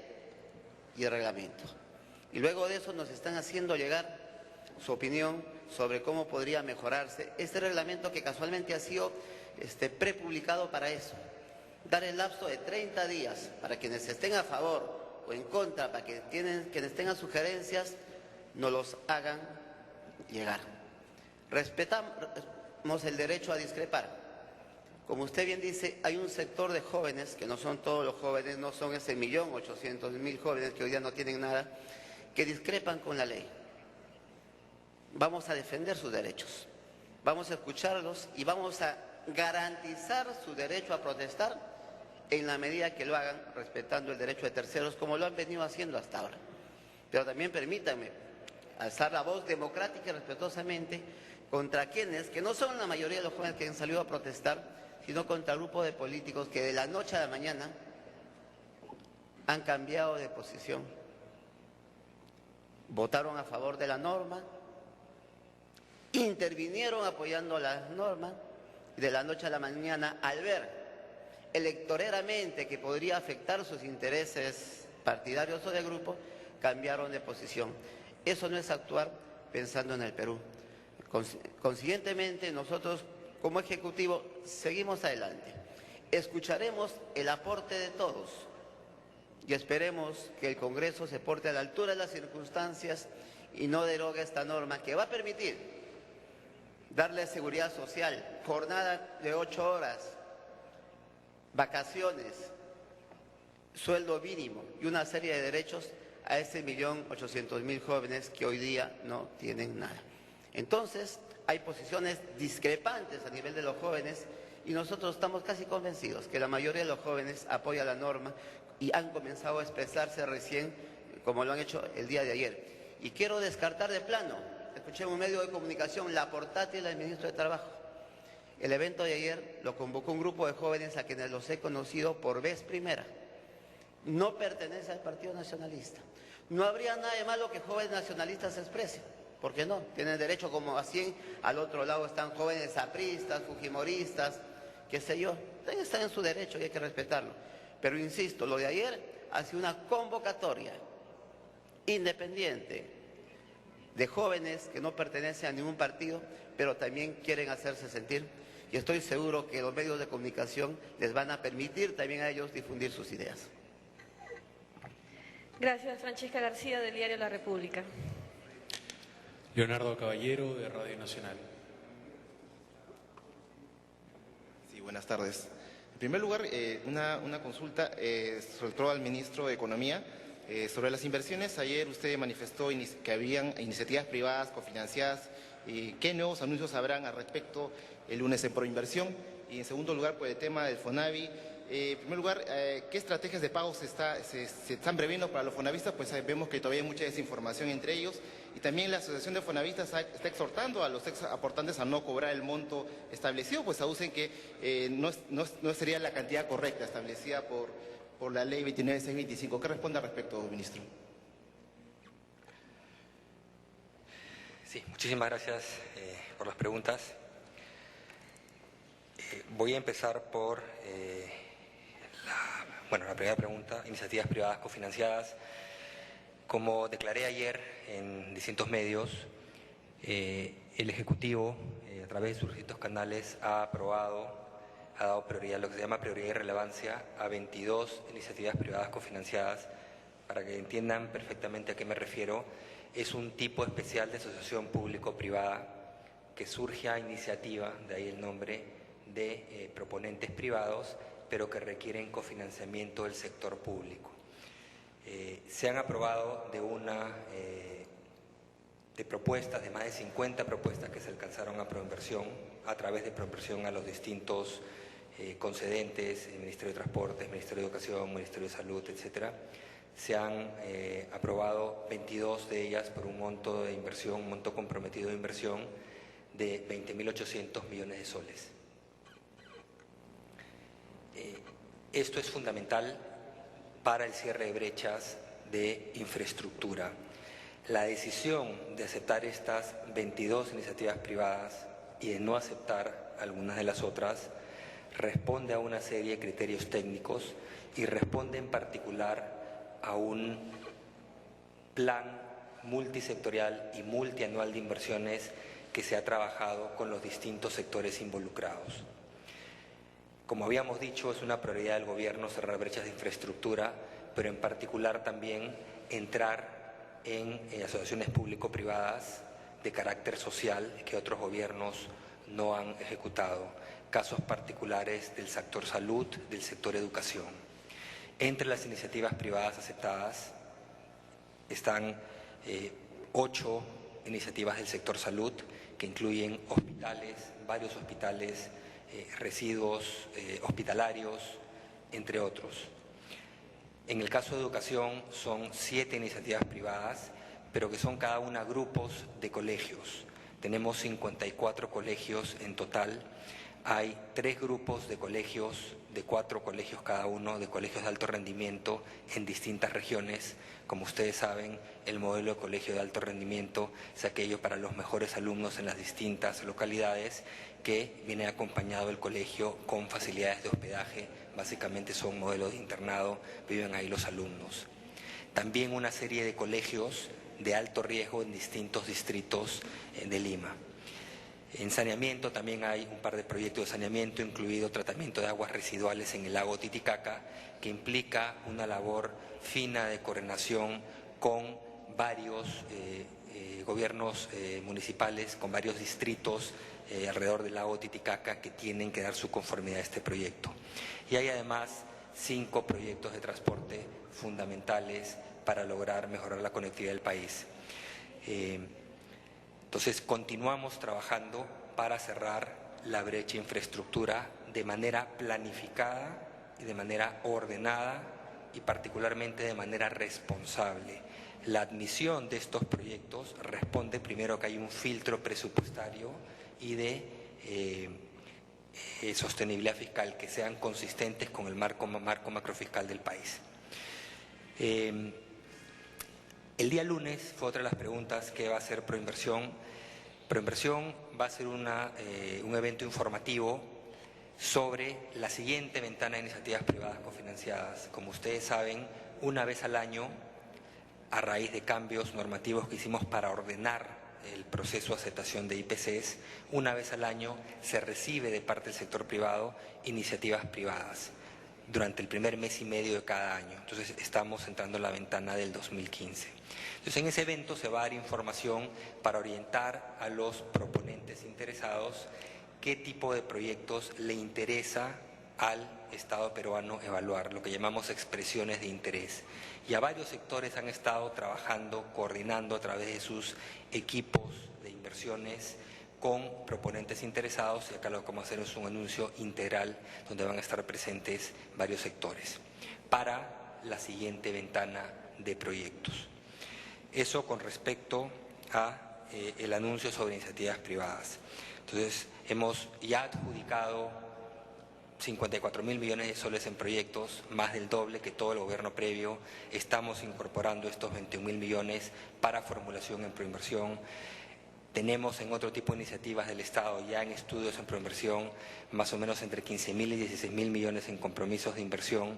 y el reglamento. Y luego de eso nos están haciendo llegar su opinión sobre cómo podría mejorarse este reglamento, que casualmente ha sido prepublicado para eso. Dar el lapso de 30 días para quienes estén a favor o en contra, para que quienes tengan sugerencias, nos los hagan llegar. Respetamos el derecho a discrepar. Como usted bien dice, hay un sector de jóvenes, que no son todos los jóvenes, no son ese 1.800.000 jóvenes que hoy día no tienen nada, que discrepan con la ley. Vamos a defender sus derechos, vamos a escucharlos y vamos a garantizar su derecho a protestar en la medida que lo hagan respetando el derecho de terceros, como lo han venido haciendo hasta ahora. Pero también permítanme alzar la voz democrática y respetuosamente contra quienes, que no son la mayoría de los jóvenes que han salido a protestar, sino contra grupos de políticos que de la noche a la mañana han cambiado de posición, votaron a favor de la norma, intervinieron apoyando la norma, y de la noche a la mañana, al ver electoreramente que podría afectar sus intereses partidarios o de grupo, cambiaron de posición. Eso no es actuar pensando en el Perú. Consiguientemente, nosotros como Ejecutivo seguimos adelante. Escucharemos el aporte de todos y esperemos que el Congreso se porte a la altura de las circunstancias y no derogue esta norma que va a permitir darle seguridad social, jornada de 8 horas, vacaciones, sueldo mínimo y una serie de derechos a ese 1.800.000 jóvenes que hoy día no tienen nada. Entonces, hay posiciones discrepantes a nivel de los jóvenes y nosotros estamos casi convencidos que la mayoría de los jóvenes apoya la norma y han comenzado a expresarse recién, como lo han hecho el día de ayer. Y quiero descartar de plano, escuché en un medio de comunicación, la portátil del ministro de Trabajo. El evento de ayer lo convocó un grupo de jóvenes a quienes los he conocido por vez primera. No pertenece al Partido Nacionalista. No habría nada de malo que jóvenes nacionalistas se expresen. ¿Por qué no? Tienen derecho, como así al otro lado están jóvenes apristas, fujimoristas, qué sé yo. Están en su derecho y hay que respetarlo. Pero insisto, lo de ayer ha sido una convocatoria independiente de jóvenes que no pertenecen a ningún partido, pero también quieren hacerse sentir. Y estoy seguro que los medios de comunicación les van a permitir también a ellos difundir sus ideas. Gracias, Francesca García, del diario La República. Leonardo Caballero, de Radio Nacional. Sí, buenas tardes. En primer lugar, una consulta sobre todo al ministro de Economía. Sobre las inversiones, ayer usted manifestó que habían iniciativas privadas cofinanciadas. ¿Qué nuevos anuncios habrán al respecto el lunes en Proinversión? Y en segundo lugar, por el tema del FONAVI. En primer lugar, ¿qué estrategias de pago se están previendo para los fonavistas? Pues vemos que todavía hay mucha desinformación entre ellos. Y también la Asociación de Fonavistas está exhortando a los ex aportantes a no cobrar el monto establecido, pues aducen que no sería la cantidad correcta establecida por la ley 29625. ¿Qué responde al respecto, ministro? Sí, muchísimas gracias por las preguntas. Voy a empezar por la primera pregunta, iniciativas privadas cofinanciadas. Como declaré ayer en distintos medios, el Ejecutivo, a través de sus distintos canales, ha dado prioridad, lo que se llama prioridad y relevancia, a 22 iniciativas privadas cofinanciadas. Para que entiendan perfectamente a qué me refiero, es un tipo especial de asociación público-privada que surge a iniciativa, de ahí el nombre, de proponentes privados, pero que requieren cofinanciamiento del sector público. Se han aprobado de propuestas, de más de 50 propuestas que se alcanzaron a Proinversión, a través de Proinversión a los distintos concedentes, el Ministerio de Transportes, Ministerio de Educación, Ministerio de Salud, etcétera. Se han aprobado 22 de ellas por un monto de inversión, un monto comprometido de inversión de 20.800 millones de soles. Esto es fundamental para el cierre de brechas de infraestructura. La decisión de aceptar estas 22 iniciativas privadas y de no aceptar algunas de las otras responde a una serie de criterios técnicos y responde en particular a un plan multisectorial y multianual de inversiones que se ha trabajado con los distintos sectores involucrados. Como habíamos dicho, es una prioridad del Gobierno cerrar brechas de infraestructura, pero en particular también entrar en asociaciones público-privadas de carácter social que otros gobiernos no han ejecutado. Casos particulares del sector salud, del sector educación. Entre las iniciativas privadas aceptadas están 8 iniciativas del sector salud que incluyen hospitales, varios hospitales, residuos hospitalarios, entre otros. En el caso de educación son 7 iniciativas privadas, pero que son cada una grupos de colegios. Tenemos 54 colegios en total. Hay 3 grupos de colegios, de 4 colegios cada uno, de colegios de alto rendimiento en distintas regiones. Como ustedes saben, el modelo de colegio de alto rendimiento es aquello para los mejores alumnos en las distintas localidades, que viene acompañado del colegio con facilidades de hospedaje. Básicamente son modelos de internado, viven ahí los alumnos. También una serie de colegios de alto riesgo en distintos distritos de Lima. En saneamiento también hay un par de proyectos de saneamiento, incluido tratamiento de aguas residuales en el lago Titicaca, que implica una labor fina de coordinación con varios gobiernos municipales, con varios distritos alrededor del lago Titicaca, que tienen que dar su conformidad a este proyecto. Y hay además 5 proyectos de transporte fundamentales para lograr mejorar la conectividad del país. Entonces, continuamos trabajando para cerrar la brecha infraestructura de manera planificada y de manera ordenada y particularmente de manera responsable. La admisión de estos proyectos responde primero que hay un filtro presupuestario y de sostenibilidad fiscal que sean consistentes con el marco macrofiscal del país. El día lunes fue otra de las preguntas que va a hacer Proinversión. Proinversión va a ser un evento informativo sobre la siguiente ventana de iniciativas privadas cofinanciadas. Como ustedes saben, una vez al año, a raíz de cambios normativos que hicimos para ordenar el proceso de aceptación de IPCs, una vez al año se recibe de parte del sector privado iniciativas privadas durante el primer mes y medio de cada año. Entonces estamos entrando en la ventana del 2015. Entonces en ese evento se va a dar información para orientar a los proponentes interesados qué tipo de proyectos le interesa al Estado peruano evaluar, lo que llamamos expresiones de interés. Y a varios sectores han estado trabajando, coordinando a través de sus equipos de inversiones con proponentes interesados, y acá lo que vamos a hacer es un anuncio integral donde van a estar presentes varios sectores para la siguiente ventana de proyectos. Eso con respecto a el anuncio sobre iniciativas privadas. Entonces, hemos ya adjudicado 54.000 millones de soles en proyectos, más del doble que todo el gobierno previo. Estamos incorporando estos 21.000 millones para formulación en Proinversión. Tenemos en otro tipo de iniciativas del Estado ya en estudios en Proinversión más o menos entre 15.000 y 16.000 millones en compromisos de inversión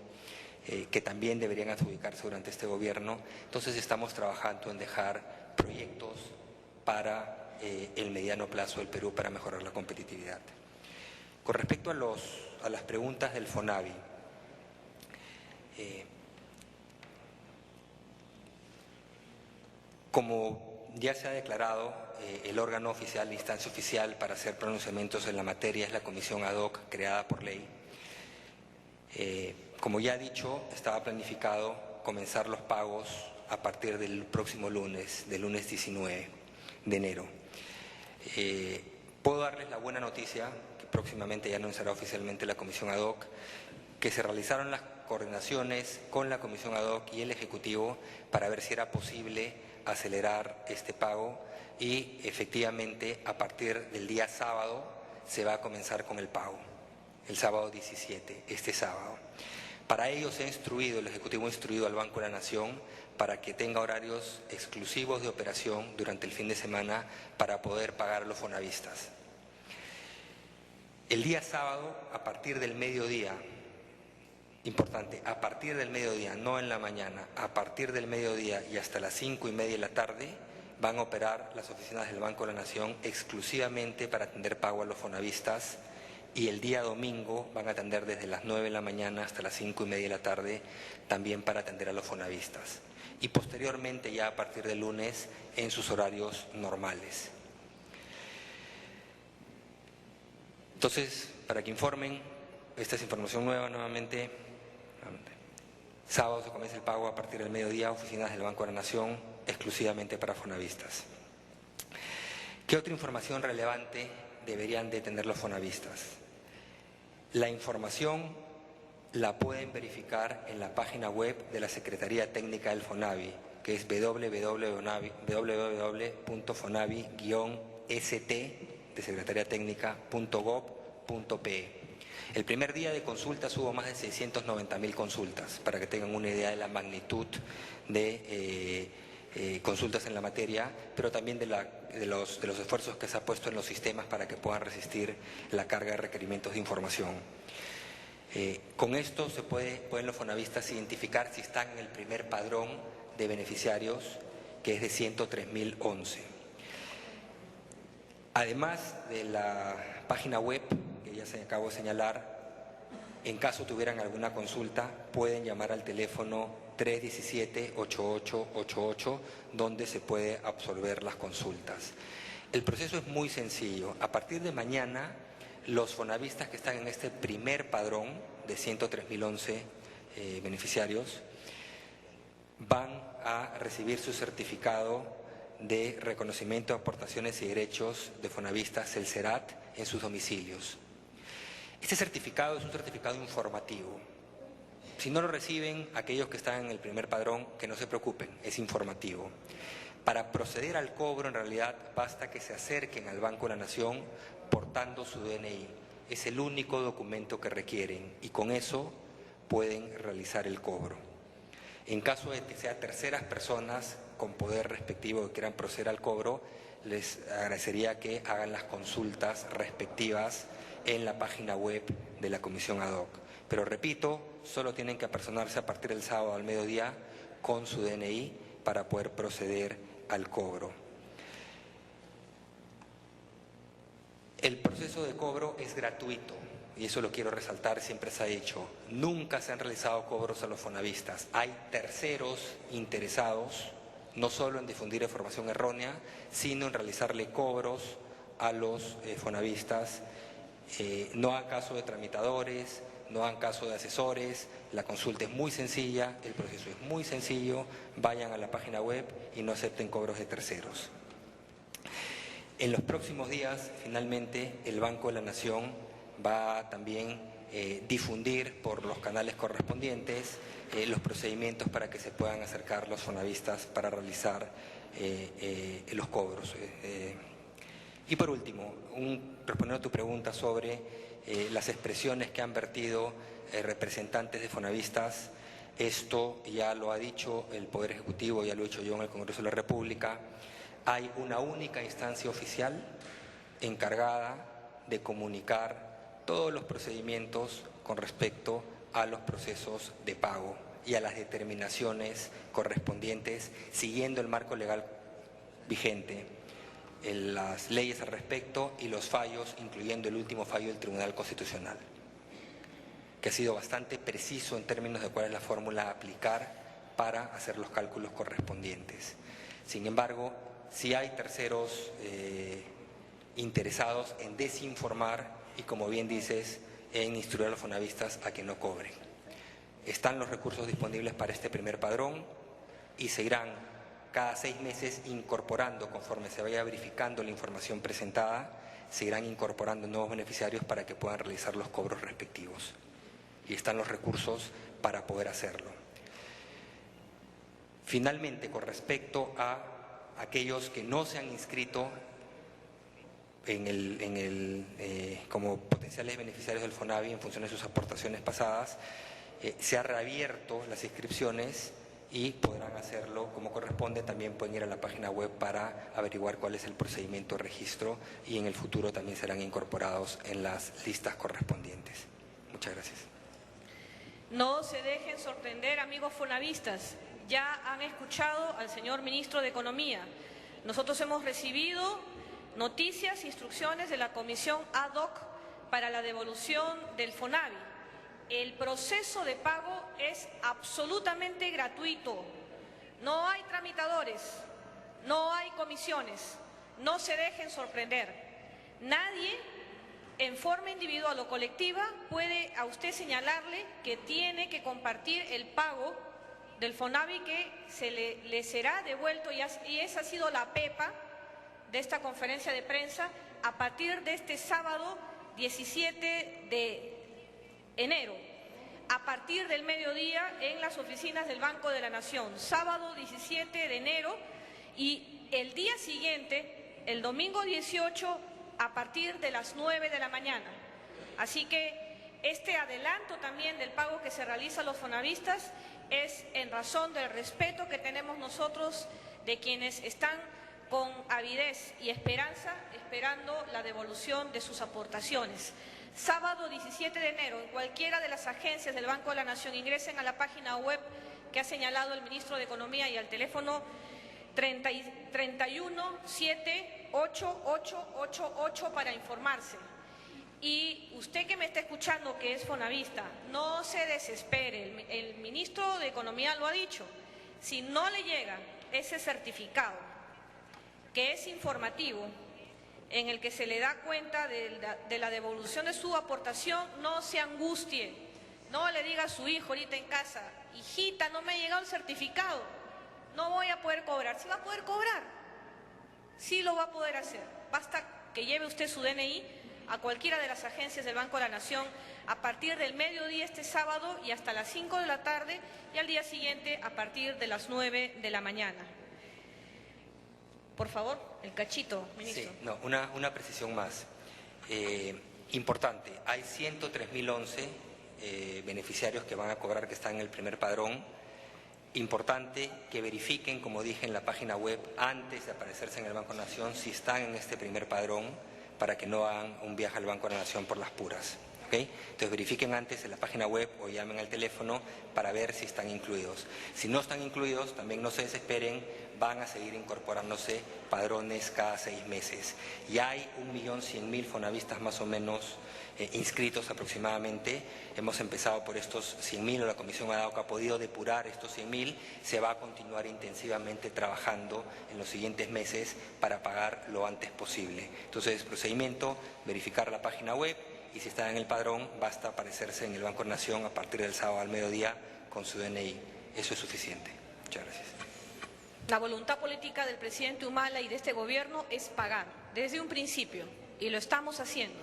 que también deberían adjudicarse durante este gobierno. Entonces estamos trabajando en dejar proyectos para el mediano plazo del Perú para mejorar la competitividad. Con respecto a las preguntas del FONAVI, como ya se ha declarado, el órgano oficial, la instancia oficial para hacer pronunciamientos en la materia es la comisión ad hoc creada por ley. Como ya he dicho, estaba planificado comenzar los pagos a partir del próximo lunes, del lunes 19 de enero. Puedo darles la buena noticia, que próximamente ya anunciará oficialmente la comisión ad hoc, que se realizaron las coordinaciones con la comisión ad hoc y el Ejecutivo para ver si era posible acelerar este pago y efectivamente a partir del día sábado se va a comenzar con el pago, el sábado 17, este sábado. Para ello se ha instruido, el Ejecutivo ha instruido al Banco de la Nación para que tenga horarios exclusivos de operación durante el fin de semana para poder pagar a los fonavistas. El día sábado, a partir del mediodía, importante, a partir del mediodía, no en la mañana, a partir del mediodía y hasta las 5:30 de la tarde, van a operar las oficinas del Banco de la Nación exclusivamente para atender pago a los fonavistas, y el día domingo van a atender desde las 9 de la mañana hasta las 5:30 de la tarde también para atender a los fonavistas. Y posteriormente ya a partir del lunes en sus horarios normales. Entonces, para que informen, esta es información nueva nuevamente. Sábado se comienza el pago a partir del mediodía, oficinas del Banco de la Nación, exclusivamente para fonavistas. ¿Qué otra información relevante deberían de tener los fonavistas? La información la pueden verificar en la página web de la Secretaría Técnica del FONAVI, que es www.fonavi-st de secretariatécnica.gov.pe. El primer día de consultas hubo más de 690.000 consultas, para que tengan una idea de la magnitud de consultas en la materia, pero también de los esfuerzos que se ha puesto en los sistemas para que puedan resistir la carga de requerimientos de información. Con esto pueden los fonavistas identificar si están en el primer padrón de beneficiarios, que es de 103.011. Además de la página web, que ya se acabó de señalar, en caso tuvieran alguna consulta, pueden llamar al teléfono 317-8888, donde se puede absolver las consultas. El proceso es muy sencillo. A partir de mañana, los fonavistas que están en este primer padrón de 103.011 beneficiarios van a recibir su certificado de reconocimiento de aportaciones y derechos de fonavistas, el CERAT, en sus domicilios. Este certificado es un certificado informativo. Si no lo reciben aquellos que están en el primer padrón, que no se preocupen, es informativo. Para proceder al cobro, en realidad, basta que se acerquen al Banco de la Nación portando su DNI. Es el único documento que requieren y con eso pueden realizar el cobro. En caso de que sean terceras personas con poder respectivo que quieran proceder al cobro, les agradecería que hagan las consultas respectivas en la página web de la Comisión Ad Hoc. Pero repito, solo tienen que apersonarse a partir del sábado al mediodía con su DNI para poder proceder al cobro. El proceso de cobro es gratuito. Y eso lo quiero resaltar, siempre se ha dicho, nunca se han realizado cobros a los fonavistas. Hay terceros interesados, no solo en difundir información errónea, sino en realizarle cobros a los fonavistas. No hagan caso de tramitadores, no hagan caso de asesores, la consulta es muy sencilla, el proceso es muy sencillo, vayan a la página web y no acepten cobros de terceros. En los próximos días, finalmente, el Banco de la Nación va también difundir por los canales correspondientes los procedimientos para que se puedan acercar los fonavistas para realizar los cobros. Y por último, respondiendo a tu pregunta sobre las expresiones que han vertido representantes de fonavistas, esto ya lo ha dicho el Poder Ejecutivo, ya lo he dicho yo en el Congreso de la República. Hay una única instancia oficial encargada de comunicar todos los procedimientos con respecto a los procesos de pago y a las determinaciones correspondientes, siguiendo el marco legal vigente, las leyes al respecto y los fallos, incluyendo el último fallo del Tribunal Constitucional, que ha sido bastante preciso en términos de cuál es la fórmula a aplicar para hacer los cálculos correspondientes. Sin embargo, si hay terceros interesados en desinformar y, como bien dices, en instruir a los fonavistas a que no cobren. Están los recursos disponibles para este primer padrón y se irán cada 6 meses incorporando, conforme se vaya verificando la información presentada, se irán incorporando nuevos beneficiarios para que puedan realizar los cobros respectivos. Y están los recursos para poder hacerlo. Finalmente, con respecto a aquellos que no se han inscrito como potenciales beneficiarios del FONAVI en función de sus aportaciones pasadas, se ha reabierto las inscripciones y podrán hacerlo como corresponde. También pueden ir a la página web para averiguar cuál es el procedimiento de registro y en el futuro también serán incorporados en las listas correspondientes. Muchas gracias. No se dejen sorprender, amigos fonavistas. Ya han escuchado al señor ministro de Economía. Nosotros hemos recibido noticias, instrucciones de la Comisión Ad Hoc para la devolución del FONAVI. El proceso de pago es absolutamente gratuito. No hay tramitadores, no hay comisiones. No se dejen sorprender. Nadie, en forma individual o colectiva, puede a usted señalarle que tiene que compartir el pago del FONAVI que le será devuelto, y esa ha sido la pepa de esta conferencia de prensa a partir de este sábado 17 de enero, a partir del mediodía en las oficinas del Banco de la Nación, sábado 17 de enero, y el día siguiente, el domingo 18, a partir de las 9 de la mañana. Así que este adelanto también del pago que se realiza a los fonavistas es en razón del respeto que tenemos nosotros de quienes están con avidez y esperanza esperando la devolución de sus aportaciones. Sábado 17 de enero, en cualquiera de las agencias del Banco de la Nación, ingresen a la página web que ha señalado el ministro de Economía y al teléfono 31-78888 para informarse. Y usted que me está escuchando, que es fonavista, no se desespere. El ministro de Economía lo ha dicho. Si no le llega ese certificado, que es informativo, en el que se le da cuenta de la devolución de su aportación, no se angustie. No le diga a su hijo ahorita en casa, hijita, no me ha llegado el certificado, no voy a poder cobrar. Sí va a poder cobrar, sí lo va a poder hacer. Basta que lleve usted su DNI a cualquiera de las agencias del Banco de la Nación a partir del mediodía este sábado y hasta las 5 de la tarde, y al día siguiente a partir de las 9 de la mañana. Por favor, el cachito, ministro. Sí, no, una precisión más. Importante, hay 103.011 beneficiarios que van a cobrar, que están en el primer padrón. Importante que verifiquen, como dije en la página web, antes de aparecerse en el Banco de la Nación, si están en este primer padrón, para que no hagan un viaje al Banco de la Nación por las puras. ¿Okay? Entonces verifiquen antes en la página web o llamen al teléfono para ver si están incluidos. Si no están incluidos, también no se desesperen, van a seguir incorporándose padrones cada 6 meses. Ya hay 1.100.000 fonavistas más o menos inscritos aproximadamente. Hemos empezado por estos 100.000, o la Comisión ADAOC ha podido depurar estos 100.000. Se va a continuar intensivamente trabajando en los siguientes meses para pagar lo antes posible. Entonces, procedimiento, verificar la página web, y si está en el padrón, basta aparecerse en el Banco de la Nación a partir del sábado al mediodía con su DNI. Eso es suficiente. Muchas gracias. La voluntad política del presidente Humala y de este gobierno es pagar desde un principio, y lo estamos haciendo.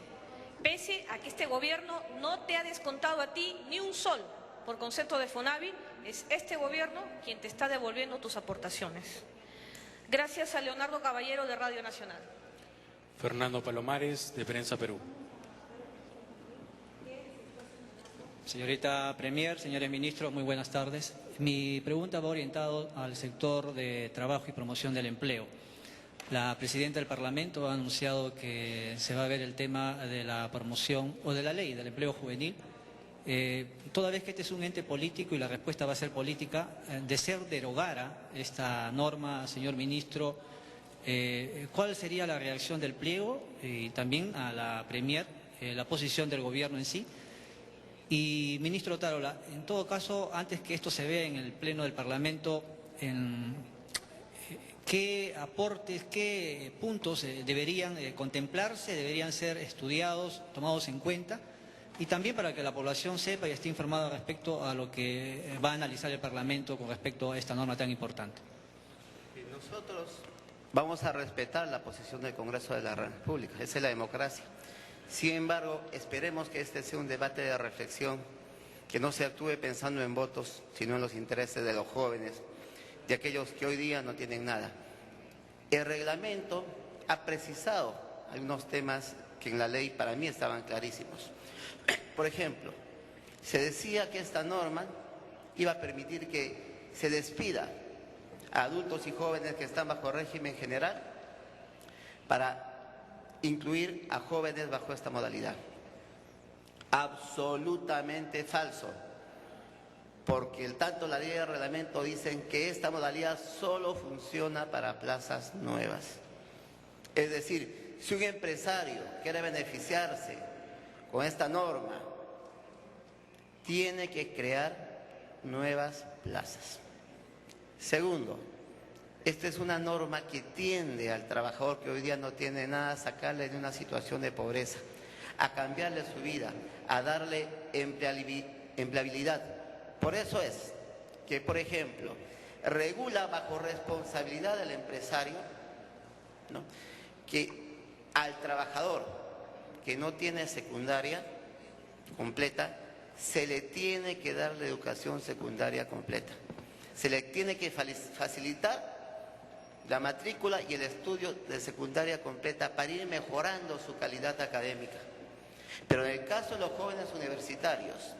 Pese a que este gobierno no te ha descontado a ti ni un sol por concepto de FONAVI, es este gobierno quien te está devolviendo tus aportaciones. Gracias a Leonardo Caballero de Radio Nacional. Fernando Palomares, de Prensa Perú. Señorita Premier, señores ministros, muy buenas tardes. Mi pregunta va orientada al sector de trabajo y promoción del empleo. La presidenta del Parlamento ha anunciado que se va a ver el tema de la promoción o de la ley del empleo juvenil. Toda vez que este es un ente político y la respuesta va a ser política, de ser derogara esta norma, señor ministro, ¿cuál sería la reacción del pliego y también a la Premier, la posición del gobierno en sí? Y, ministro Otárola, en todo caso, antes que esto se vea en el Pleno del Parlamento, ¿qué aportes, qué puntos deberían contemplarse, deberían ser estudiados, tomados en cuenta? Y también para que la población sepa y esté informada respecto a lo que va a analizar el Parlamento con respecto a esta norma tan importante. Nosotros vamos a respetar la posición del Congreso de la República, esa es la democracia. Sin embargo, esperemos que este sea un debate de reflexión, que no se actúe pensando en votos, sino en los intereses de los jóvenes, de aquellos que hoy día no tienen nada. El reglamento ha precisado algunos temas que en la ley para mí estaban clarísimos. Por ejemplo, se decía que esta norma iba a permitir que se despida a adultos y jóvenes que están bajo régimen general para incluir a jóvenes bajo esta modalidad. Absolutamente falso, porque tanto la ley y el reglamento dicen que esta modalidad solo funciona para plazas nuevas. Es decir, si un empresario quiere beneficiarse con esta norma, tiene que crear nuevas plazas. Segundo, esta es una norma que tiende al trabajador que hoy día no tiene nada a sacarle de una situación de pobreza, a cambiarle su vida, a darle empleabilidad. Por eso es que, por ejemplo, regula bajo responsabilidad del empresario, ¿no?, que al trabajador que no tiene secundaria completa, se le tiene que dar la educación secundaria completa. Se le tiene que facilitar la matrícula y el estudio de secundaria completa para ir mejorando su calidad académica. Pero en el caso de los jóvenes universitarios,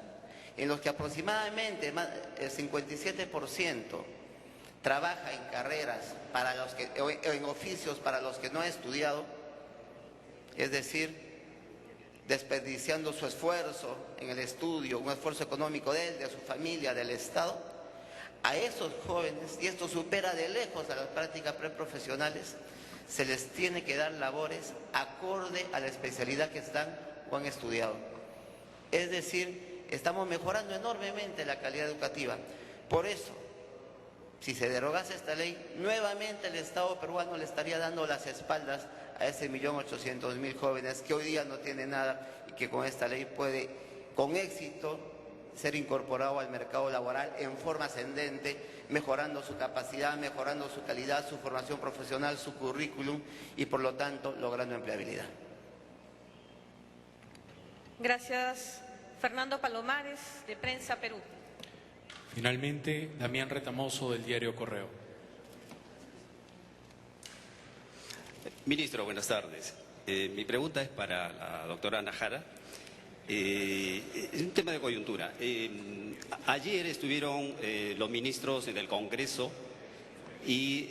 en los que aproximadamente el 57% trabaja en carreras para los que, o en oficios para los que no ha estudiado, es decir, desperdiciando su esfuerzo en el estudio, un esfuerzo económico de él, de su familia, del Estado, a esos jóvenes, y esto supera de lejos a las prácticas preprofesionales, se les tiene que dar labores acorde a la especialidad que están o han estudiado. Es decir, estamos mejorando enormemente la calidad educativa. Por eso, si se derogase esta ley, nuevamente el Estado peruano le estaría dando las espaldas a ese 1.800.000 jóvenes que hoy día no tienen nada y que con esta ley puede, con éxito, ser incorporado al mercado laboral en forma ascendente, mejorando su capacidad, mejorando su calidad, su formación profesional, su currículum y por lo tanto logrando empleabilidad. Gracias. Fernando Palomares, de Prensa Perú. Finalmente, Damián Retamoso, del diario Correo. Ministro, buenas tardes. Mi pregunta es para la doctora Ana Jara. Es un tema de coyuntura. Ayer estuvieron los ministros en el Congreso y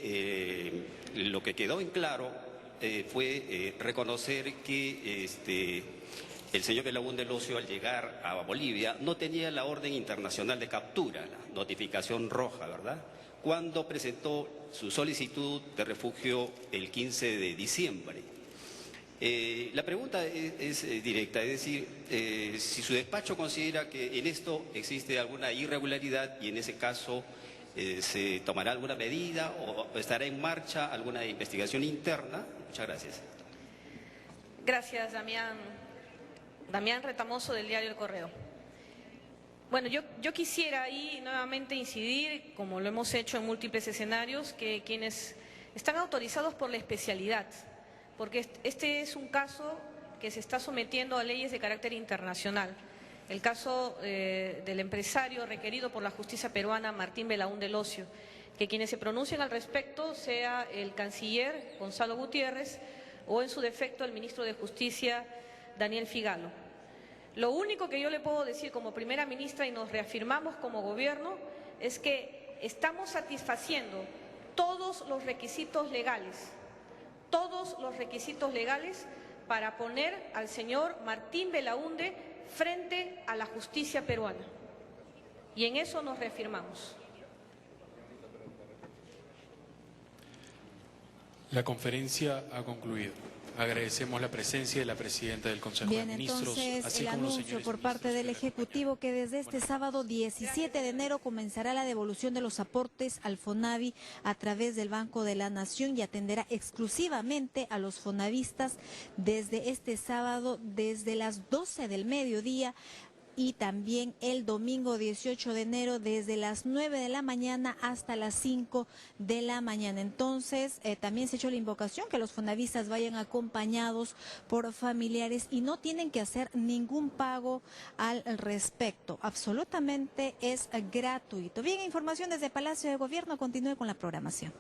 lo que quedó en claro fue reconocer que el señor Belaúnde Locio, al llegar a Bolivia, no tenía la orden internacional de captura, la notificación roja, ¿verdad?, cuando presentó su solicitud de refugio el 15 de diciembre. La pregunta es directa, es decir, si su despacho considera que en esto existe alguna irregularidad y en ese caso se tomará alguna medida o estará en marcha alguna investigación interna. Muchas gracias. Gracias, Damián. Damián Retamoso, del diario El Correo. Bueno, yo quisiera ahí nuevamente incidir, como lo hemos hecho en múltiples escenarios, que quienes están autorizados por la especialidad, porque este es un caso que se está sometiendo a leyes de carácter internacional. El caso del empresario requerido por la justicia peruana, Martín Belaúnde Locio, que quienes se pronuncien al respecto sea el canciller Gonzalo Gutiérrez o en su defecto el ministro de Justicia, Daniel Figalo. Lo único que yo le puedo decir como primera ministra, y nos reafirmamos como gobierno, es que estamos satisfaciendo todos los requisitos legales para poner al señor Martín Belaúnde frente a la justicia peruana. Y en eso nos reafirmamos. La conferencia ha concluido. Agradecemos la presencia de la presidenta del Consejo de Ministros. Entonces, así el como los anuncio señores por parte del Ejecutivo que desde este sábado 17 de enero comenzará la devolución de los aportes al FONAVI a través del Banco de la Nación y atenderá exclusivamente a los fonavistas desde este sábado, desde las 12 del mediodía, y también el domingo 18 de enero desde las 9 de la mañana hasta las 5 de la mañana. Entonces, también se ha hecho la invocación que los fonavistas vayan acompañados por familiares y no tienen que hacer ningún pago al respecto. Absolutamente es gratuito. Bien, información desde Palacio de Gobierno. Continúe con la programación.